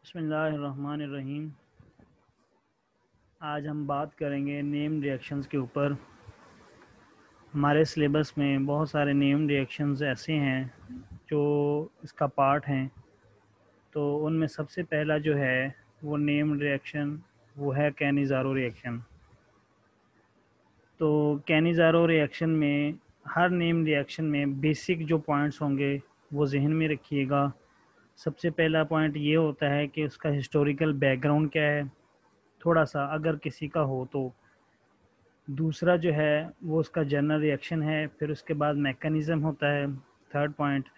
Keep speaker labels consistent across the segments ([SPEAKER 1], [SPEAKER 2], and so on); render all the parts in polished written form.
[SPEAKER 1] बिस्मिल्लाहिर्रहमानिर्रहीम। आज हम बात करेंगे नेम रिएक्शंस के ऊपर। हमारे सिलेबस में बहुत सारे नेम रिएक्शंस ऐसे हैं जो इसका पार्ट हैं। तो उनमें सबसे पहला जो है वो नेम रिएक्शन वो है कैनिज़ारो रिएक्शन। तो कैनिज़ारो रिएक्शन में हर नेम रिएक्शन में बेसिक जो पॉइंट्स होंगे वो जहन में रखिएगा। सबसे पहला पॉइंट ये होता है कि उसका हिस्टोरिकल बैकग्राउंड क्या है, थोड़ा सा अगर किसी का हो तो। दूसरा जो है वो उसका जनरल रिएक्शन है, फिर उसके बाद मैकेनिज़्म होता है थर्ड पॉइंट,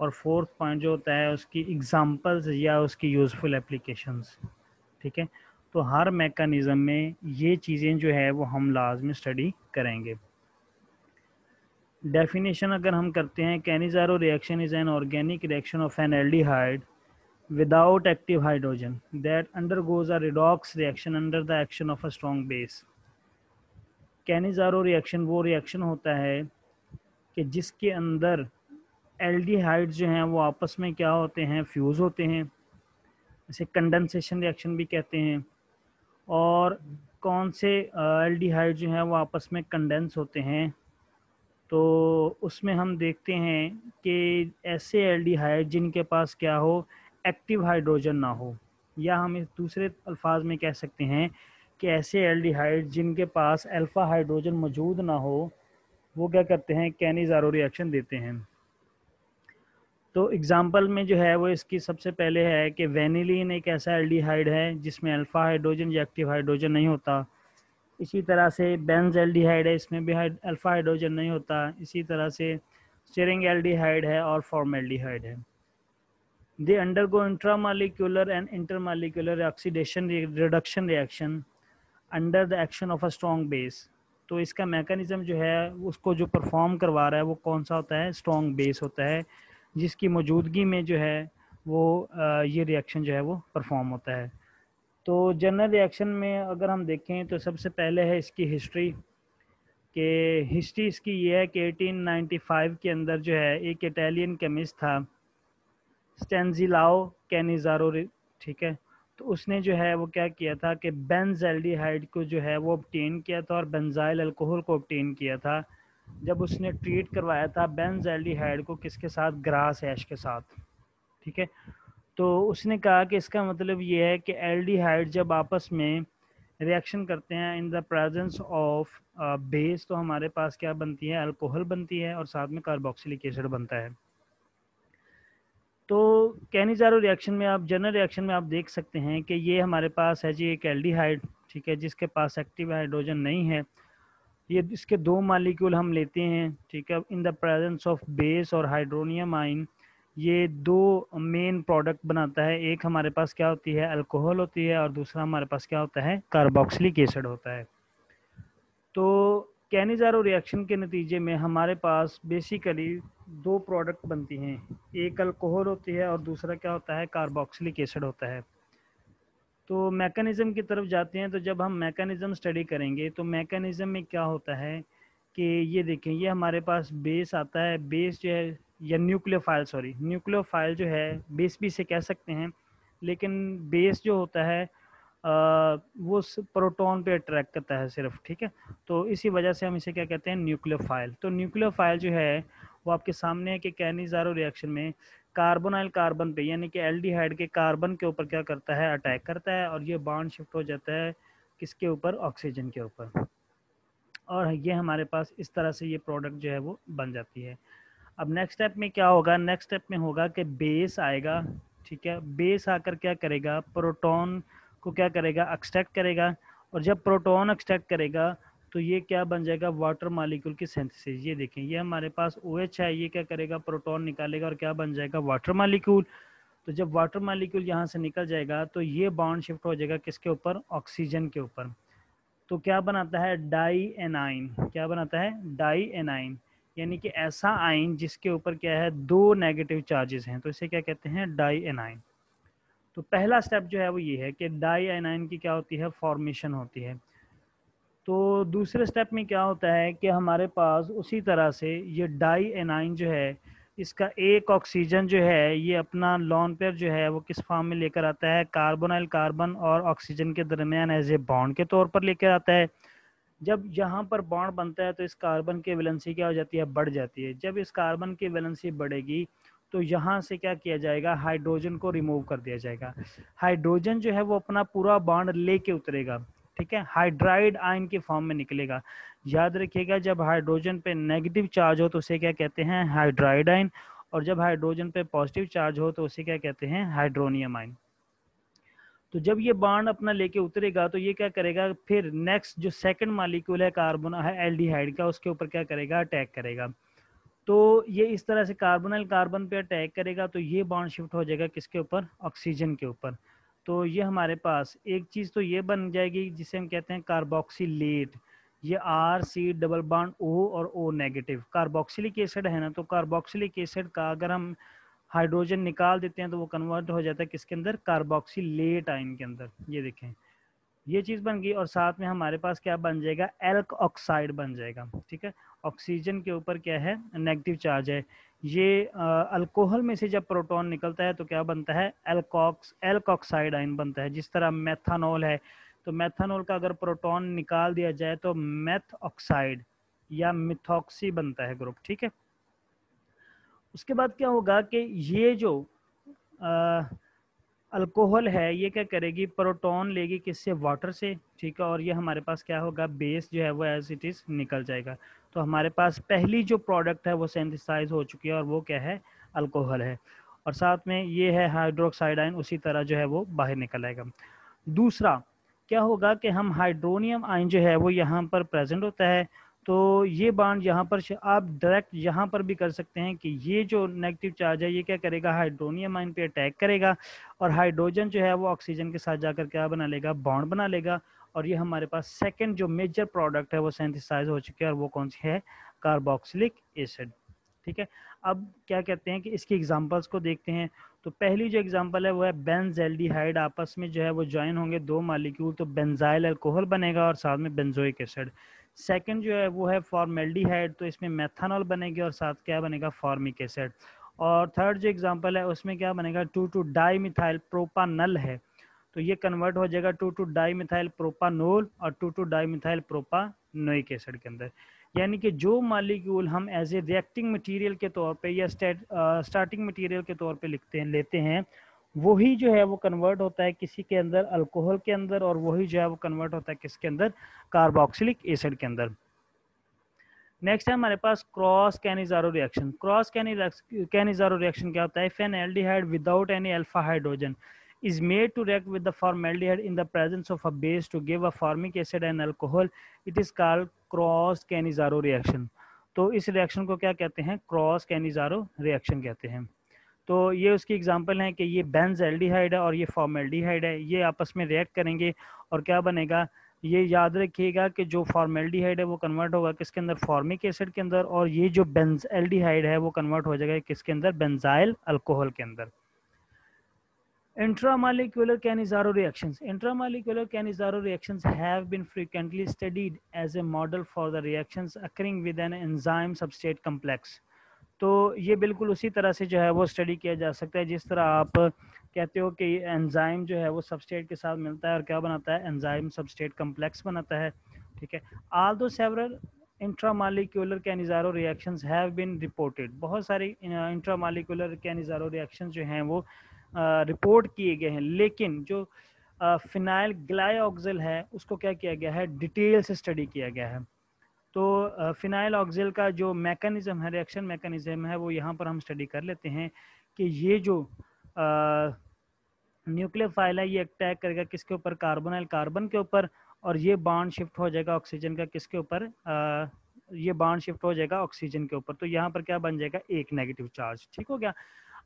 [SPEAKER 1] और फोर्थ पॉइंट जो होता है उसकी एग्जांपल्स या उसकी यूज़फुल एप्लीकेशंस। ठीक है, तो हर मैकेनिज़्म में ये चीज़ें जो है वो हम लाजमी स्टडी करेंगे। डेफिनेशन अगर हम करते हैं, Cannizzaro reaction is an organic reaction of N aldehyde without active hydrogen that undergoes a redox reaction under the action of a strong base। Cannizzaro reaction वो रिएक्शन होता है कि जिसके अंदर एल्डिहाइड्स जो हैं वो आपस में क्या होते हैं, फ्यूज़ होते हैं, इसे कंडेंसेशन रिएक्शन भी कहते हैं। और कौन से एल्डिहाइड जो हैं वो आपस में कंडेंस होते हैं, तो उसमें हम देखते हैं कि ऐसे एल्डिहाइड जिनके पास क्या हो, एक्टिव हाइड्रोजन ना हो, या हम इस दूसरे अल्फाज में कह सकते हैं कि ऐसे एल्डिहाइड जिनके पास अल्फ़ा हाइड्रोजन मौजूद ना हो, वो क्या करते हैं, कैनिज़ारो रिएक्शन देते हैं। तो एग्जांपल में जो है वो इसकी सबसे पहले है कि वेनिलीन एक ऐसा एल्डिहाइड है जिसमें अल्फ़ा हाइड्रोजन या एक्टिव हाइड्रोजन नहीं होता। इसी तरह से बेंज एल्डिहाइड है, इसमें भी अल्फ़ा हाइड्रोजन नहीं होता। इसी तरह से स्टीरिंग एल्डिहाइड है और फॉर्मेल्डिहाइड है। They undergo intramolecular and intermolecular oxidation reduction reaction under the action of a strong base. तो इसका मैकेनिज्म जो है उसको जो परफॉर्म करवा रहा है वो कौन सा होता है, स्ट्रॉन्ग बेस होता है, जिसकी मौजूदगी में जो है वो ये रिएक्शन जो है वो परफॉर्म होता है। तो जनरल रिएक्शन में अगर हम देखें तो सबसे पहले है इसकी हिस्ट्री। कि हिस्ट्री इसकी ये है कि 1895 के अंदर जो है एक इटालियन केमिस्ट था, स्टेंजिलाओ कैनिज़ारो, ठीक है। तो उसने जो है वो क्या किया था कि बेंज़ल्डिहाइड को जो है वो ऑब्टेन किया था और बेंजाइल अल्कोहल को ऑब्टेन किया था। जब उसने ट्रीट करवाया था बेंज़ल्डिहाइड को किसके साथ, ग्रास ऐश के साथ, ठीक है। तो उसने कहा कि इसका मतलब ये है कि एल्डिहाइड जब आपस में रिएक्शन करते हैं इन द प्रेजेंस ऑफ बेस, तो हमारे पास क्या बनती है, अल्कोहल बनती है और साथ में कार्बोक्सिलिक एसिड बनता है। तो कैनिज़ारो रिएक्शन में आप, जनरल रिएक्शन में आप देख सकते हैं कि ये हमारे पास है जी एक एल्डिहाइड, ठीक है, जिसके पास एक्टिव हाइड्रोजन नहीं है। ये इसके दो मालिक्यूल हम लेते हैं, ठीक है, इन द प्रेजेंस ऑफ बेस और हाइड्रोनियम आइन। ये दो मेन प्रोडक्ट बनाता है, एक हमारे पास क्या होती है, अल्कोहल होती है, और दूसरा हमारे पास क्या होता है, कार्बोक्सिलिक एसिड होता है। तो कैनिज़ारो रिएक्शन के नतीजे में हमारे पास बेसिकली दो प्रोडक्ट बनती हैं, एक अल्कोहल होती है और दूसरा क्या होता है, कार्बोक्सिलिक एसिड होता है। तो मैकेनिज़्म की तरफ जाते हैं। तो जब हम मैकेनिज़्म स्टडी करेंगे तो मैकेनिज़्म में क्या होता है कि ये देखें, ये हमारे पास बेस आता है, बेस जो है, या न्यूक्लियोफाइल, सॉरी न्यूक्लियोफाइल जो है, बेस भी इसे कह सकते हैं, लेकिन बेस जो होता है वो प्रोटॉन पे अट्रैक्ट करता है सिर्फ, ठीक है। तो इसी वजह से हम इसे क्या कहते हैं, न्यूक्लियोफाइल। तो न्यूक्लियोफाइल जो है वो आपके सामने है कि कैनिज़ारो रिएक्शन में कार्बोनाइल कार्बन पे, यानी कि एल्डिहाइड के कार्बन के ऊपर क्या करता है, अटैक करता है, और ये बॉन्ड शिफ्ट हो जाता है किसके ऊपर, ऑक्सीजन के ऊपर। और ये हमारे पास इस तरह से ये प्रोडक्ट जो है वो बन जाती है। अब नेक्स्ट स्टेप में क्या होगा, नेक्स्ट स्टेप में होगा कि बेस आएगा, ठीक है। बेस आकर क्या करेगा, प्रोटॉन को क्या करेगा, एक्सट्रैक्ट करेगा, और जब प्रोटॉन एक्सट्रैक्ट करेगा तो ये क्या बन जाएगा, वाटर मालिक्यूल की सिंथेसिस। ये देखें, ये हमारे पास OH है, ये क्या करेगा, प्रोटॉन निकालेगा और क्या बन जाएगा, वाटर मालिक्यूल। तो जब वाटर मालिक्यूल यहाँ से निकल जाएगा तो ये बॉन्ड शिफ्ट हो जाएगा किसके ऊपर, ऑक्सीजन के ऊपर। तो क्या बनाता है, डाई एनाइन। क्या बनाता है, डाई एनाइन, यानी कि ऐसा आइन जिसके ऊपर क्या है, दो नेगेटिव चार्जेस हैं, तो इसे क्या कहते हैं, डाई एनाइन। तो पहला स्टेप जो है वो ये है कि डाई एनाइन की क्या होती है, फॉर्मेशन होती है। तो दूसरे स्टेप में क्या होता है कि हमारे पास उसी तरह से ये डाई एनाइन जो है इसका एक ऑक्सीजन जो है ये अपना लॉन पेयर जो है वो किस फॉर्म में लेकर आता है, कार्बोनाइल कार्बन और ऑक्सीजन के दरमियान एज ए बॉन्ड के तौर पर लेकर आता है। जब यहाँ पर बॉन्ड बनता है तो इस कार्बन की वैलेंसी क्या हो जाती है, बढ़ जाती है। जब इस कार्बन की वैलेंसी बढ़ेगी तो यहाँ से क्या किया जाएगा, हाइड्रोजन को रिमूव कर दिया जाएगा। हाइड्रोजन जो है वो अपना पूरा बॉन्ड लेके उतरेगा, ठीक है, हाइड्राइड आयन के फॉर्म में निकलेगा। याद रखिएगा, जब हाइड्रोजन पे नेगेटिव चार्ज हो तो उसे क्या कहते हैं, हाइड्राइड आयन, और जब हाइड्रोजन पे पॉजिटिव चार्ज हो तो उसे क्या कहते हैं, हाइड्रोनियम आयन। तो जब ये बॉन्ड अपना लेके उतरेगा तो ये क्या करेगा, फिर नेक्स्ट जो सेकंड मॉलिक्यूल है कार्बन है एल्डिहाइड का, उसके ऊपर क्या करेगा, अटैक करेगा। तो ये इस तरह से कार्बोनाइल कार्बन पे अटैक करेगा तो ये बॉन्ड शिफ्ट हो जाएगा किसके ऊपर, ऑक्सीजन के ऊपर। तो ये हमारे पास एक चीज़ तो ये बन जाएगी जिसे हम कहते हैं कार्बोक्सिलेट। ये R C double bond O और O नेगेटिव कार्बोक्सिलिक एसिड है ना, तो कार्बोक्सिलिक एसिड का अगर हम हाइड्रोजन निकाल देते हैं तो वो कन्वर्ट हो जाता है किसके अंदर, कार्बोक्सिलेट आयन के अंदर। ये देखें, ये चीज़ बन गई, और साथ में हमारे पास क्या बन जाएगा, एल्क ऑक्साइड बन जाएगा, ठीक है। ऑक्सीजन के ऊपर क्या है, नेगेटिव चार्ज है। ये अल्कोहल में से जब प्रोटॉन निकलता है तो क्या बनता है, एल्क ऑक्साइड आयन बनता है। जिस तरह मेथानॉल है, तो मेथानॉल का अगर प्रोटॉन निकाल दिया जाए तो मेथ ऑक्साइड या मिथॉक्सी बनता है ग्रुप, ठीक है। उसके बाद क्या होगा कि ये जो अल्कोहल है ये क्या करेगी, प्रोटॉन लेगी किससे, वाटर से, ठीक है, और ये हमारे पास क्या होगा, बेस जो है वो एज इट इज़ निकल जाएगा। तो हमारे पास पहली जो प्रोडक्ट है वो सिंथेसाइज हो चुकी है और वो क्या है, अल्कोहल है। और साथ में ये है हाइड्रोक्साइड आयन, उसी तरह जो है वो बाहर निकल आएगा। दूसरा क्या होगा कि हम हाइड्रोनियम आयन जो है वो यहाँ पर प्रेजेंट होता है। तो ये बॉन्ड यहाँ पर आप डायरेक्ट यहाँ पर भी कर सकते हैं कि ये जो नेगेटिव चार्ज है ये क्या करेगा, हाइड्रोनियम आयन पे अटैक करेगा, और हाइड्रोजन जो है वो ऑक्सीजन के साथ जाकर क्या बना लेगा, बॉन्ड बना लेगा। और ये हमारे पास सेकंड जो मेजर प्रोडक्ट है वो सिंथेसाइज हो चुकी है, और वो कौन सी है, कार्बोक्सिलिक एसिड, ठीक है। अब क्या कहते हैं कि इसकी एग्जांपल्स को देखते हैं। तो पहली जो एग्जांपल है वो है बेंजल्डिहाइड, आपस में जो है वो ज्वाइन होंगे दो मॉलिक्यूल तो बेंजाइल अल्कोहल बनेगा और साथ में बेंजोइक एसिड। सेकंड जो है वो है फॉर्मेल्डिहाइड, तो इसमें मेथनॉल बनेगी और साथ क्या बनेगा, फॉर्मिक एसिड। और थर्ड जो एग्जांपल है उसमें क्या बनेगा, 2,2-डाईमिथाइल प्रोपानल है, तो ये कन्वर्ट हो जाएगा 2,2-डाईमिथाइल प्रोपानोल और 2,2-डाईमिथाइल प्रोपानोइक एसिड के अंदर। यानी कि जो मॉलिक्यूल हम एज ए रिएक्टिंग मटेरियल के तौर पे या स्टार्टिंग मटेरियल के तौर पे लेते हैं, वही जो है वो कन्वर्ट होता है किसी के अंदर, अल्कोहल के अंदर, और वही जो है वो कन्वर्ट होता है किसके अंदर, कार्बोक्सिलिक एसिड के अंदर। नेक्स्ट है हमारे पास cross Cannizzaro reaction. Cross Cannizzaro reaction क्या होता है, if an aldehyde without any alpha hydrogen is made to react with the formaldehyde in the presence of a base to give a formic acid and alcohol, it is called cross Cannizzaro reaction. तो इस reaction को क्या कहते हैं, cross Cannizzaro reaction कहते हैं। तो ये उसकी एग्जांपल है कि ये बेंजल्डिहाइड है और ये फॉर्मेल्डिहाइड है, ये आपस में रिएक्ट करेंगे और क्या बनेगा, ये याद रखिएगा कि जो फॉर्मेल्डिहाइड है वो कन्वर्ट होगा किसके अंदर, फॉर्मिक एसिड के अंदर, और ये जो बेंजल्डिहाइड है वो कन्वर्ट हो जाएगा किसके अंदर, बेंजाइल अल्कोहल के अंदर। Intramolecular Cannizzaro reactions. Intramolecular Cannizzaro reactions have been frequently studied as a model for the reactions occurring with an enzyme substrate complex. तो ये बिल्कुल उसी तरह से जो है वो स्टडी किया जा सकता है जिस तरह आप कहते हो कि एंजाइम जो है वो सबस्ट्रेट के साथ मिलता है और क्या बनाता है, एंजाइम सबस्ट्रेट कम्प्लेक्स बनाता है, ठीक है। Although several intramolecular Cannizzaro reactions have been reported, बहुत सारी इंट्रामालिक्यूलर कैनिजारो रिएक्शंस जो हैं वो रिपोर्ट किए गए हैं, लेकिन जो फिनाइल ग्लाइऑक्सिल है उसको क्या किया गया है, डिटेल से स्टडी किया गया है। तो फिनाइल ऑक्सिल का जो मैकेनिज्म है, रिएक्शन मैकेनिज्म है, वो यहाँ पर हम स्टडी कर लेते हैं कि ये जो न्यूक्लियोफाइल है ये अटैक करेगा किसके ऊपर, कार्बोनाइल कार्बन के ऊपर, और ये बॉन्ड शिफ्ट हो जाएगा ऑक्सीजन का किसके ऊपर, ये बॉन्ड शिफ्ट हो जाएगा ऑक्सीजन के ऊपर। तो यहाँ पर क्या बन जाएगा, एक नेगेटिव चार्ज, ठीक हो गया।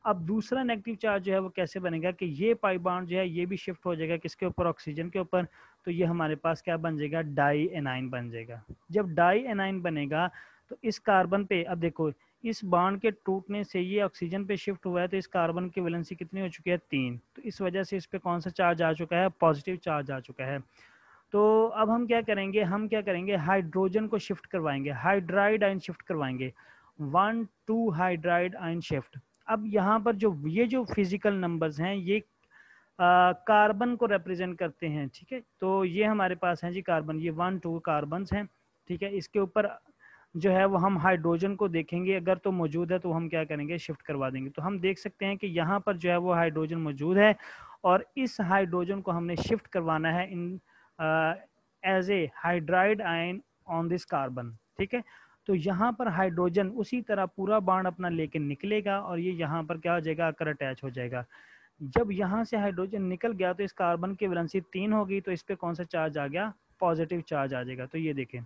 [SPEAKER 1] अब दूसरा नेगेटिव चार्ज जो है वो कैसे बनेगा कि ये पाई बॉन्ड जो है ये भी शिफ्ट हो जाएगा किसके ऊपर, ऑक्सीजन के ऊपर। तो ये हमारे पास क्या बन जाएगा, डाई एनाइन बन जाएगा। जब डाई एनाइन बनेगा तो इस कार्बन पे, अब देखो इस बॉन्ड के टूटने से ये ऑक्सीजन पे शिफ्ट हुआ है तो इस कार्बन की वैलेंसी कितनी हो चुकी है, 3। तो इस वजह से इस पे कौन सा चार्ज आ चुका है, पॉजिटिव चार्ज आ चुका है। तो अब हम क्या करेंगे, हाइड्रोजन को शिफ्ट करवाएंगे, हाइड्राइड आयन शिफ्ट करवाएंगे, 1,2 हाइड्राइड आयन शिफ्ट। अब यहाँ पर जो ये जो फिजिकल नंबर्स हैं ये कार्बन को रिप्रेजेंट करते हैं, ठीक है। तो ये हमारे पास है जी कार्बन, ये 1,2 कार्बन हैं, ठीक है। इसके ऊपर जो है वो हम हाइड्रोजन को देखेंगे, अगर तो मौजूद है तो हम क्या करेंगे, शिफ्ट करवा देंगे। तो हम देख सकते हैं कि यहाँ पर जो है वो हाइड्रोजन मौजूद है और इस हाइड्रोजन को हमने शिफ्ट करवाना है in as a hydride ion on this carbon, ठीक है। तो यहाँ पर हाइड्रोजन उसी तरह पूरा बाण अपना लेके निकलेगा और ये यहाँ पर क्या हो जाएगा, आकर अटैच हो जाएगा। जब यहाँ से हाइड्रोजन निकल गया तो इस कार्बन की वैलेंसी 3 होगी, तो इस पे कौन सा चार्ज आ गया, पॉजिटिव चार्ज आ जाएगा। तो ये देखें,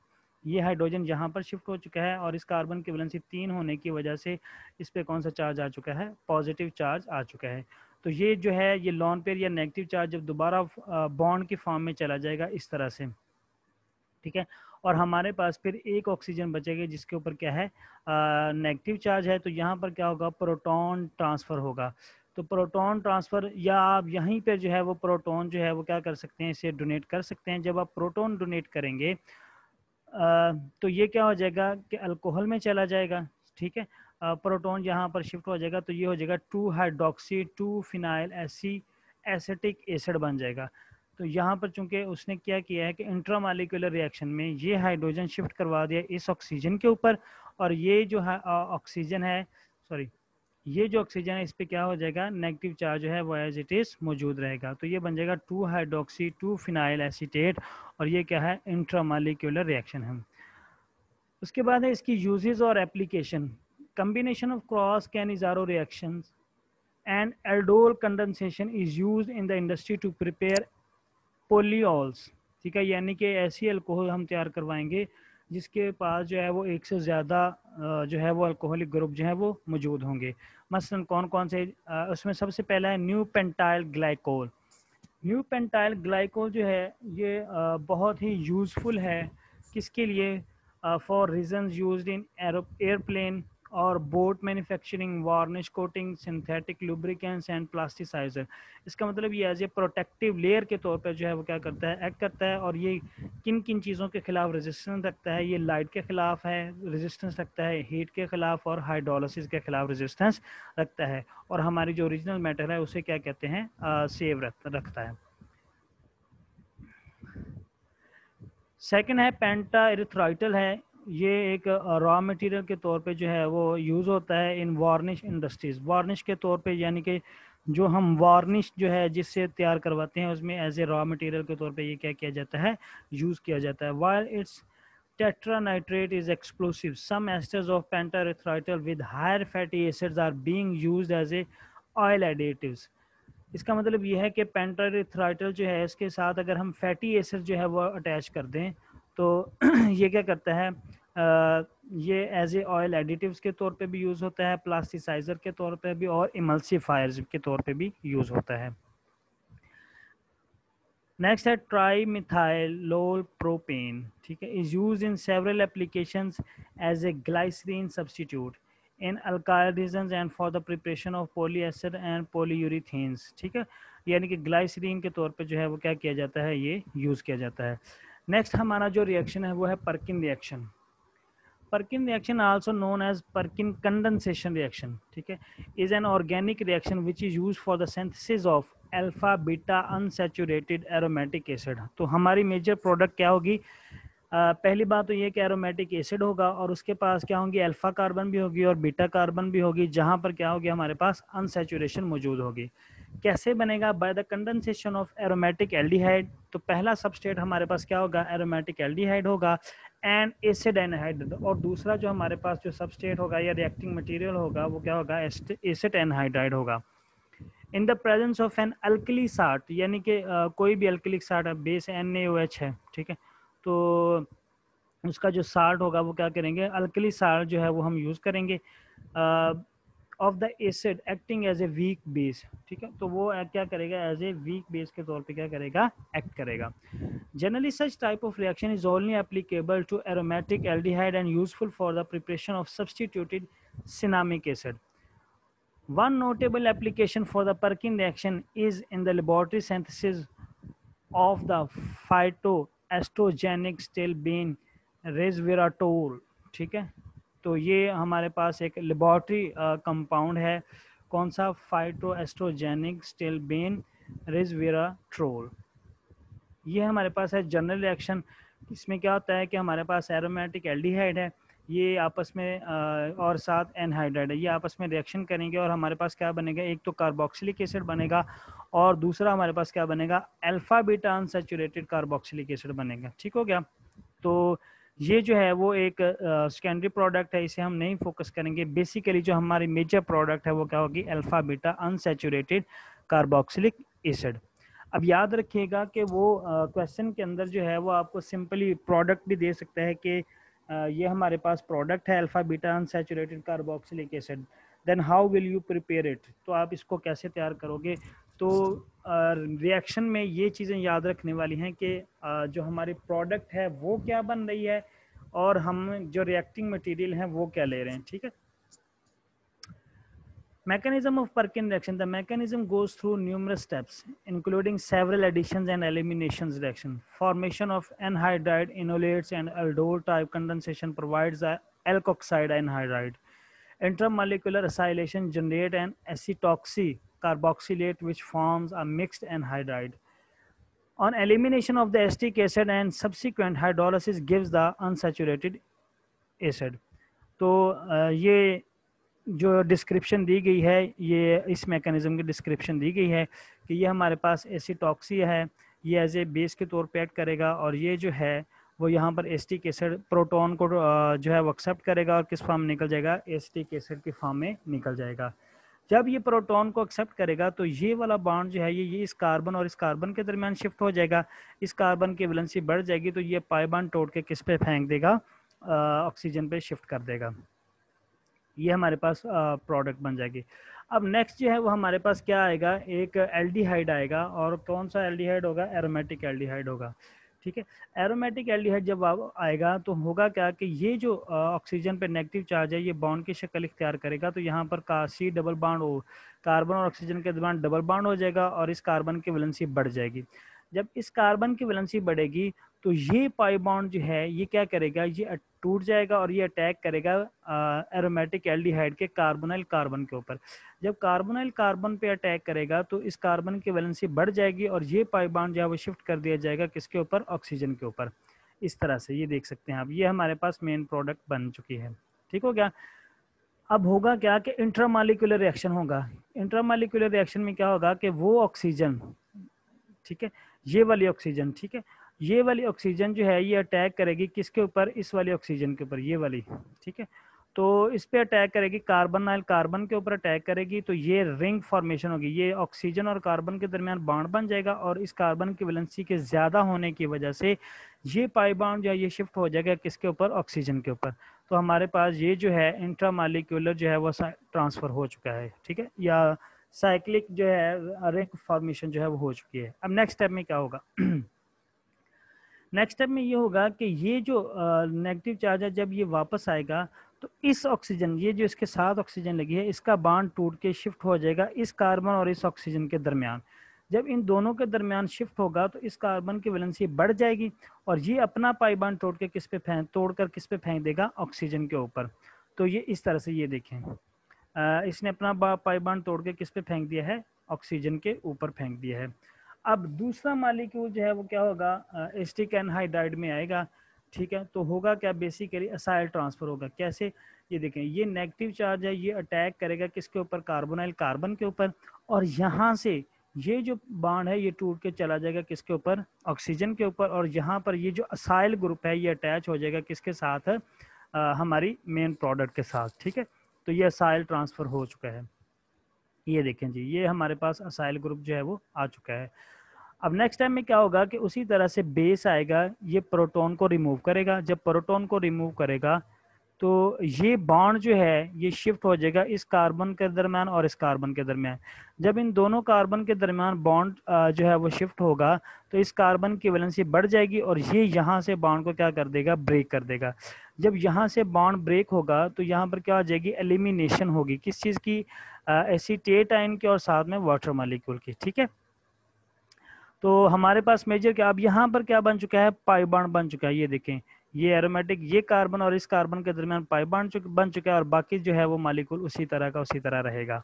[SPEAKER 1] ये हाइड्रोजन यहाँ पर शिफ्ट हो चुका है और इस कार्बन की वैलेंसी 3 होने की वजह से इस पे कौन सा चार्ज आ चुका है, पॉजिटिव चार्ज आ चुका है। तो ये जो है ये लॉन पेयर या नेगेटिव चार्ज जब दोबारा बॉन्ड की फॉर्म में चला जाएगा इस तरह से, ठीक है। और हमारे पास फिर एक ऑक्सीजन बचेगा जिसके ऊपर क्या है, नेगेटिव चार्ज है। तो यहाँ पर क्या होगा, प्रोटॉन ट्रांसफ़र होगा। तो प्रोटॉन ट्रांसफ़र, या आप यहीं पे जो है वो प्रोटॉन जो है वो क्या कर सकते हैं, इसे डोनेट कर सकते हैं। जब आप प्रोटॉन डोनेट करेंगे तो ये क्या हो जाएगा कि अल्कोहल में चला जाएगा, ठीक है। प्रोटॉन यहाँ पर शिफ्ट हो जाएगा तो ये हो जाएगा 2 हाइड्रोक्सी 2 फिनाइल एसिटिक एसिड बन जाएगा। तो यहाँ पर चूंकि उसने क्या किया है कि इंट्रामालिक्यूलर रिएक्शन में ये हाइड्रोजन शिफ्ट करवा दिया इस ऑक्सीजन के ऊपर, और ये जो ऑक्सीजन है, सॉरी, ये जो ऑक्सीजन है इस पे क्या हो जाएगा, नेगेटिव चार्ज जो है वो एज इट इज मौजूद रहेगा। तो ये बन जाएगा 2 हाइड्रोक्सी 2 फिनाइल एसीटेट, और ये क्या है, इंट्रामालिक्यूलर रिएक्शन है। उसके बाद है इसकी यूजेस और application. Combination of cross Cannizzaro reactions and aldol condensation is used in the industry to prepare polyols, ठीक है। यानी कि ऐसी अल्कोहल हम तैयार करवाएंगे जिसके पास जो है वो एक से ज़्यादा जो है वो अल्कोहलिक ग्रुप जो है वो मौजूद होंगे। मसलन कौन कौन से, उसमें सबसे पहला है neopentyl glycol. Neopentyl glycol जो है ये बहुत ही यूज़फुल है, किसके लिए, for reasons used in airplane और boat manufacturing, varnish coating, synthetic lubricants and plasticizer. इसका मतलब ये एज ए प्रोटेक्टिव लेयर के तौर पर जो है वो क्या करता है, एक्ट करता है। और ये किन किन चीज़ों के खिलाफ रेजिस्टेंस रखता है, ये लाइट के खिलाफ है रेजिस्टेंस रखता है, हीट के खिलाफ और हाइड्रोलिसिस के खिलाफ रेजिस्टेंस रखता है। और हमारी जो ओरिजिनल मैटर है उसे क्या कहते हैं, सेव रखता है। सेकंड है पेंटा एरिथ्राइटल है, ये एक रॉ मटेरियल के तौर पे जो है वो यूज़ होता है इन वार्निश इंडस्ट्रीज़। वार्निश के तौर पे यानी कि जो हम वार्निश जो है जिससे तैयार करवाते हैं उसमें एज ए रॉ मटेरियल के तौर पे ये क्या किया जाता है, यूज़ किया जाता है। While it's tetranitrate is explosive, some esters of pentaerythritol with higher fatty acids are being used as a oil additives। इसका मतलब ये है कि पेंटाइथ्राइटल जो है इसके साथ अगर हम फैटी एसिड जो है वो अटैच कर दें तो ये क्या करता है, ये एज ए ऑयल एडिटिव्स के तौर पे भी यूज़ होता है, प्लास्टिसाइजर के तौर पे भी और इमल्सिफायर्स के तौर पे भी यूज़ होता है। नेक्स्ट है ट्राई मिथाइलोल प्रोपेन, ठीक है, is use in several applications as a glycerine substitute in alkylism and for the preparation of polyester and polyurethanes, ठीक है। यानी कि ग्लाइसरीन के तौर पे जो है वो क्या किया जाता है, ये यूज़ किया जाता है। नेक्स्ट हमारा जो रिएक्शन है वो है Perkin reaction. Perkin reaction, also known as Perkin condensation reaction, ठीक है, is an organic reaction which is used for the synthesis of alpha beta unsaturated aromatic acid। तो हमारी मेजर प्रोडक्ट क्या होगी, पहली बात तो ये कि एरोमेटिक एसिड होगा और उसके पास क्या होंगी, अल्फा कार्बन भी होगी और बीटा कार्बन भी होगी, जहाँ पर क्या होगी, हमारे पास अनसेचुरेशन मौजूद होगी। कैसे बनेगा, by the condensation of aromatic aldehyde. तो पहला सबस्टेट हमारे पास क्या होगा, एरोमेटिक एल्डिहाइड होगा एंड एसिड एनहाइड, और दूसरा जो हमारे पास जो सबस्टेट होगा या रिएक्टिंग मटेरियल होगा वो क्या होगा, एसिड एनहाइड्राइड होगा। In the presence of an alkali salt, यानी कि कोई भी अल्कलिक साल्ट बेस NaOH है, ठीक है, तो उसका जो साल्ट होगा वो क्या करेंगे, अल्कली साल्ट जो है वो हम यूज़ करेंगे of the acid acting as a weak base, ठीक है। तो वो क्या करेगा, एज ए वीक बेस के तौर पे क्या करेगा, एक्ट करेगा। Generally such type of reaction is only applicable to aromatic aldehyde and useful for the preparation of substituted cinnamic acid. One notable application for the Perkin reaction is in the laboratory synthesis of the phytoestrogenic stilbene resveratrol, ठीक है। तो ये हमारे पास एक laboratory compound है, कौन सा, फाइटोएस्ट्रोजेनिक स्टिलबेन resveratrol. ये हमारे पास है जनरल रिएक्शन। इसमें क्या होता है कि हमारे पास एरोमेटिक एल्डिहाइड है, ये आपस में और साथ एनहाइड्राइड है, ये आपस में रिएक्शन करेंगे और हमारे पास क्या बनेगा, एक तो कार्बोक्सिलिक एसिड बनेगा और दूसरा हमारे पास क्या बनेगा, alpha beta unsaturated carboxylic acid बनेगा। ठीक हो गया। तो ये जो है वो एक सेकेंडरी प्रोडक्ट है, इसे हम नहीं फोकस करेंगे। बेसिकली जो हमारी मेजर प्रोडक्ट है वो क्या होगी, alpha beta unsaturated carboxylic acid. अब याद रखिएगा कि वो क्वेश्चन के अंदर जो है वो आपको सिंपली प्रोडक्ट भी दे सकता है कि ये हमारे पास प्रोडक्ट है alpha beta unsaturated carboxylic acid, then how will you prepare it, तो आप इसको कैसे तैयार करोगे। तो रिएक्शन में ये चीज़ें याद रखने वाली हैं कि जो हमारी प्रोडक्ट है वो क्या बन रही है और हम जो रिएक्टिंग मटेरियल है वो क्या ले रहे हैं। ठीक है। Mechanism of Perkin reaction. The mechanism goes through numerous steps, including several additions and eliminations reaction. Formation of anhydride enolates and aldol type condensation provides the alkoxide anhydride. Intermolecular acylation generate an acetoxy carboxylate which forms a mixed anhydride. On elimination of the acetic acid and subsequent hydrolysis gives the unsaturated acid. तो ये जो description दी गई है, ये इस mechanism की description दी गई है कि ये हमारे पास एसिटॉक्सी है, ये एज ए बेस के तौर पे एक्ट करेगा और ये जो है वो यहाँ पर एसिटिक एसिड प्रोटॉन को जो है वो एक्सेप्ट करेगा और किस फॉर्म में निकल जाएगा, एसिटिक एसिड की फॉर्म में निकल जाएगा। जब ये प्रोटॉन को एक्सेप्ट करेगा तो ये वाला बॉन्ड जो है ये इस कार्बन और इस कार्बन के दरमियान शिफ्ट हो जाएगा, इस कार्बन की वैलेंसी बढ़ जाएगी तो ये पाई बॉन्ड तोड़ के किस पे फेंक देगा, ऑक्सीजन पे शिफ्ट कर देगा। ये हमारे पास प्रोडक्ट बन जाएगी। अब नेक्स्ट जो है वो हमारे पास क्या आएगा, एक एल्डिहाइड आएगा और कौन सा एल्डिहाइड होगा, एरोमेटिक एल्डिहाइड होगा। ठीक है। एरोमेटिक एल्डिहाइड जब आएगा तो होगा क्या कि ये जो ऑक्सीजन पे नेगेटिव चार्ज है ये बॉन्ड की शक्ल इख्तियार करेगा, तो यहाँ पर सी डबल बॉन्ड हो, कार्बन और ऑक्सीजन के दरमियान डबल बॉन्ड हो जाएगा और इस कार्बन की वैलेंसी बढ़ जाएगी। जब इस कार्बन की वैलेंसी बढ़ेगी तो ये पाई बॉन्ड जो है ये क्या करेगा, ये टूट जाएगा और ये अटैक करेगा एरोमेटिक एल्डिहाइड के कार्बोनाइल कार्बन के ऊपर। जब कार्बोनाइल कार्बन पे अटैक करेगा तो इस कार्बन की वैलेंसी बढ़ जाएगी और ये पाई बॉन्ड जो है वो शिफ्ट कर दिया जाएगा किसके ऊपर, ऑक्सीजन के ऊपर। इस तरह से ये देख सकते हैं आप, ये हमारे पास मेन प्रोडक्ट बन चुकी है। ठीक हो गया। अब होगा क्या कि इंट्रामॉलिक्यूलर रिएक्शन होगा। इंट्रामॉलिक्यूलर रिएक्शन में क्या होगा कि वो ऑक्सीजन, ठीक है, ये वाली ऑक्सीजन, ठीक है, ये वाली ऑक्सीजन जो है ये अटैक करेगी किसके ऊपर, इस वाली ऑक्सीजन के ऊपर, ये वाली। ठीक है। तो इस पे अटैक करेगी, कार्बन कार्बन के ऊपर अटैक करेगी तो ये रिंग फॉर्मेशन होगी, ये ऑक्सीजन और कार्बन के दरमियान बॉन्ड बन जाएगा और इस कार्बन की वैलेंसी के ज़्यादा होने की वजह से ये पाई बॉन्ड जो है ये शिफ्ट हो जाएगा किसके ऊपर, ऑक्सीजन के ऊपर। तो हमारे पास ये जो है इंट्रामॉलिक्यूलर जो है वो ट्रांसफ़र हो चुका है। ठीक है, या साइक्लिक जो है रिंग फॉर्मेशन जो है वो हो चुकी है। अब नेक्स्ट स्टेप में क्या होगा नेक्स्ट स्टेप में ये होगा कि ये जो नेगेटिव चार्ज है जब ये वापस आएगा तो इस ऑक्सीजन, ये जो इसके साथ ऑक्सीजन लगी है, इसका बॉन्ड टूट के शिफ्ट हो जाएगा इस कार्बन और इस ऑक्सीजन के दरमियान। जब इन दोनों के दरमियान शिफ्ट होगा तो इस कार्बन की वैलेंसी बढ़ जाएगी और ये अपना पाई बॉन्ड तोड़ के किस पे फेंक, तोड़कर किस पे फेंक देगा, ऑक्सीजन के ऊपर। तो ये इस तरह से, ये देखें इसने अपना पाई बॉन्ड तोड़ के किस पे फेंक दिया है, ऑक्सीजन के ऊपर फेंक दिया है। अब दूसरा मॉलिक्यूल जो है वो क्या होगा, एसिटिक एनहाइड्राइड में आएगा। ठीक है। तो होगा क्या, बेसिकली असाइल ट्रांसफर होगा। कैसे, ये देखें, ये नेगेटिव चार्ज है, ये अटैक करेगा किसके ऊपर, कार्बोनाइल कार्बन के ऊपर, और यहाँ से ये जो बॉन्ड है ये टूट के चला जाएगा किसके ऊपर, ऑक्सीजन के ऊपर, और यहाँ पर ये जो असाइल ग्रुप है ये अटैच हो जाएगा किसके साथ, हमारी मेन प्रोडक्ट के साथ। ठीक है। तो ये असाइल ट्रांसफर हो चुका है। ये देखें जी, ये हमारे पास असाइल ग्रुप जो है वो आ चुका है। अब नेक्स्ट टाइम में क्या होगा कि उसी तरह से बेस आएगा, ये प्रोटॉन को रिमूव करेगा। जब प्रोटॉन को रिमूव करेगा तो ये बॉन्ड जो है ये शिफ्ट हो जाएगा इस कार्बन के दरमियान और इस कार्बन के दरमियान। जब इन दोनों कार्बन के दरमियान बॉन्ड जो है वो शिफ्ट होगा तो इस कार्बन की वैलेंसी बढ़ जाएगी और ये यहाँ से बॉन्ड को क्या कर देगा, ब्रेक कर देगा। जब यहाँ से बॉन्ड ब्रेक होगा तो यहाँ पर क्या हो जाएगी, एलिमिनेशन होगी किस चीज़ की, एसीटेट आयन की और साथ में वाटर मॉलिक्यूल की। ठीक है। तो हमारे पास मेजर क्या, अब यहाँ पर क्या बन चुका है, पाई बॉन्ड बन चुका है। ये देखें, ये एरोमेटिक, ये कार्बन और इस कार्बन के दरमियान पाई बॉन्ड बन चुका है और बाकी जो है वो मालिक्यूल उसी तरह का उसी तरह रहेगा।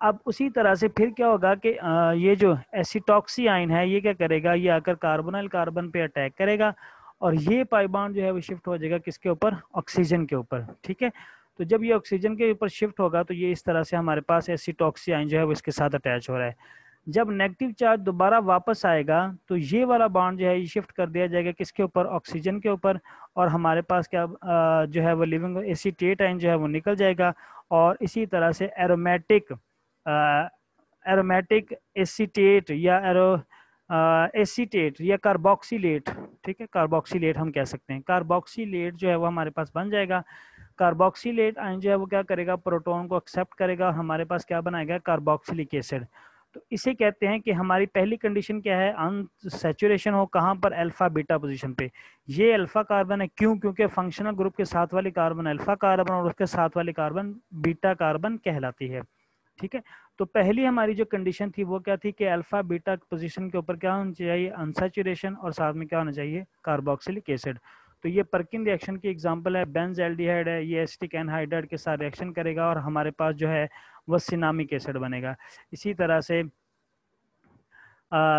[SPEAKER 1] अब उसी तरह से फिर क्या होगा कि ये जो एसिटॉक्सी आयन है ये क्या करेगा, ये आकर कार्बोनाइल कार्बन पे अटैक करेगा और ये पाई बॉन्ड जो है वो शिफ्ट हो जाएगा किसके ऊपर, ऑक्सीजन के ऊपर। ठीक है, तो जब ये ऑक्सीजन के ऊपर शिफ्ट होगा तो ये इस तरह से हमारे पास एसिटॉक्सी आयन जो है वो इसके साथ अटैच हो रहा है। जब नेगेटिव चार्ज दोबारा वापस आएगा तो ये वाला बॉन्ड जो है ये शिफ्ट कर दिया जाएगा किसके ऊपर, ऑक्सीजन के ऊपर, और हमारे पास क्या जो है वो लिविंग एसीटेट आयन जो है वो निकल जाएगा। और इसी तरह से एरोमेटिक एरोमेटिक एसीटेट या एसीटेट या कार्बोक्सिलेट, ठीक है, कार्बोक्सिलेट हम कह सकते हैं, कार्बोक्सिलेट जो है वो हमारे पास बन जाएगा। कार्बोक्सिलेट आयन जो है वो क्या करेगा, प्रोटॉन को एक्सेप्ट करेगा और हमारे पास क्या बनाएगा, कार्बोक्सिलिक एसिड। तो इसे कहते हैं कि हमारी पहली कंडीशन क्या है, अनसैचुरेशन हो कहाँ पर, अल्फा बीटा पोजीशन पे। ये अल्फा कार्बन है, क्यों, क्योंकि फंक्शनल ग्रुप के साथ वाली कार्बन अल्फा कार्बन और उसके साथ वाली कार्बन बीटा कार्बन कहलाती है। ठीक है, तो पहली हमारी जो कंडीशन थी वो क्या थी कि अल्फा बीटा पोजीशन के ऊपर क्या होना चाहिए, अनसैचुरेशन, और साथ में क्या होना चाहिए, कार्बोक्सिलिक एसिड। तो ये पर्किन रिएक्शन की एग्जांपल है, बेंजल्डिहाइड है, ये एसिटिक एनहाइड्राइड के साथ रिएक्शन करेगा और हमारे पास जो है वो सिनामिक एसिड बनेगा। इसी तरह से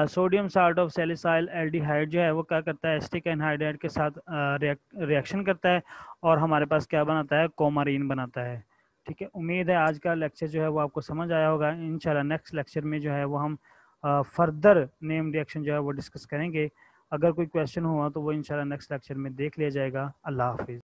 [SPEAKER 1] सोडियम साल्ट ऑफ सैलिसाइल एल्डिहाइड जो है वो क्या करता है, एसिटिक एनहाइड्राइड के साथ रिएक्शन करता है और हमारे पास क्या बनाता है, कोमारीन बनाता है। ठीक है, उम्मीद है आज का लेक्चर जो है वो आपको समझ आया होगा। इंशाल्लाह नेक्स्ट लेक्चर में जो है वो हम फर्दर नेम रिएक्शन जो है वो डिस्कस करेंगे। अगर कोई क्वेश्चन हुआ तो वो इंशाल्लाह नेक्स्ट लेक्चर में देख लिया जाएगा। अल्लाह हाफिज़।